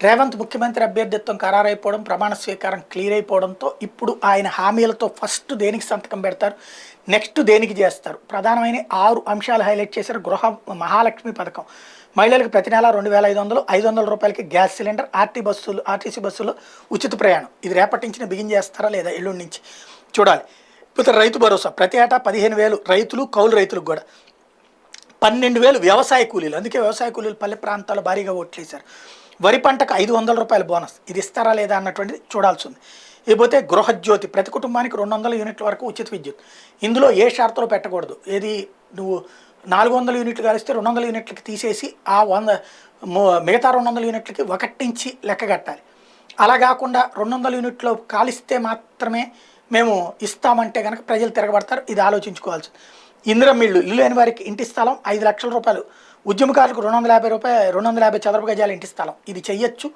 రేవంత్ ముఖ్యమంత్రి అభ్యర్థిత్వం ఖరారైపోవడం, ప్రమాణ స్వీకారం క్లియర్ అయిపోవడంతో ఇప్పుడు ఆయన హామీలతో ఫస్ట్ దేనికి సంతకం పెడతారు, నెక్స్ట్ దేనికి చేస్తారు, ప్రధానమైన 6 అంశాలు హైలైట్ చేశారు. గృహ మహాలక్ష్మి పథకం, మహిళలకు ప్రతి నెల 2,500, 500 రూపాయలకి గ్యాస్ సిలిండర్, ఆర్టీసీ బస్సులో ఉచిత ప్రయాణం. ఇది రేపటి నుంచి బిగిన్ చేస్తారా లేదా ఎల్లుండి నుంచి చూడాలి. ఇకపోతే రైతు భరోసా, ప్రతి ఏటా 15,000 రైతులు, కౌలు రైతులకు కూడా 12,000 వ్యవసాయ కూలీలు. అందుకే వ్యవసాయ కూలీలు పల్లె ప్రాంతాల్లో భారీగా ఓట్లేశారు. వరి పంటకు 500 రూపాయల బోనస్, ఇది ఇస్తారా లేదా అన్నటువంటిది చూడాల్సి ఉంది. ఇకపోతే గృహజ్యోతి, ప్రతి కుటుంబానికి 200 యూనిట్ల వరకు ఉచిత విద్యుత్. ఇందులో ఏ షరతులు పెట్టకూడదు. ఏది నువ్వు 400 యూనిట్లు కలిస్తే 200 యూనిట్లకి తీసేసి ఆ 100 మిగతా 200 యూనిట్లకి 1 నుంచి లెక్క కట్టాలి. అలా కాకుండా 200 యూనిట్లు కాలిస్తే మాత్రమే మేము ఇస్తామంటే కనుక ప్రజలు తిరగబడతారు. ఇది ఆలోచించుకోవాల్సింది. ఇందిరమ్మ ఇల్లు, ఇల్లు లేని వారికి ఇంటి స్థలం 5 లక్షల రూపాయలు, ఉద్యమకారులకు 250 చదరపు గజాల ఇంటి స్థలం. ఇది చెయ్యొచ్చు,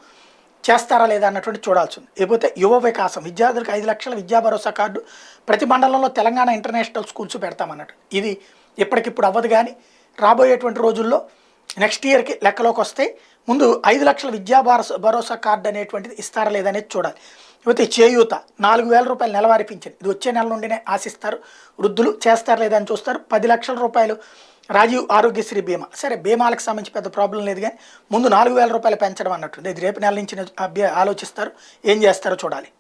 చేస్తారా లేదా అన్నటువంటి చూడాల్సి ఉంది. లేకపోతే యువ వికాసం, విద్యార్థులకు 5 లక్షల విద్యా భరోసా కార్డు, ప్రతి మండలంలో తెలంగాణ ఇంటర్నేషనల్ స్కూల్స్ పెడతామన్నట్టు. ఇది ఇప్పటికిప్పుడు అవ్వదు, కానీ రాబోయేటువంటి రోజుల్లో నెక్స్ట్ ఇయర్కి లెక్కలోకి వస్తే ముందు 5 లక్షల భరోసా కార్డు అనేటువంటిది ఇస్తారా లేదనేది చూడాలి. ఇకపోతే చేయూత, 4,000 రూపాయలు నెలవారీ పింఛన్, ఇది వచ్చే నెల నుండినే ఆశిస్తారు. వృద్ధులు చేస్తారా లేదని చూస్తారు. 10 లక్షల రూపాయలు రాజీవ్ ఆరోగ్యశ్రీ బీమా. సరే, బీమాలకు సంబంధించి పెద్ద ప్రాబ్లం లేదు, కానీ ముందు 4,000 రూపాయలు పెంచడం అన్నట్టు ఇది రేపు నెల నుంచి ఆలోచిస్తారు. ఏం చేస్తారో చూడాలి.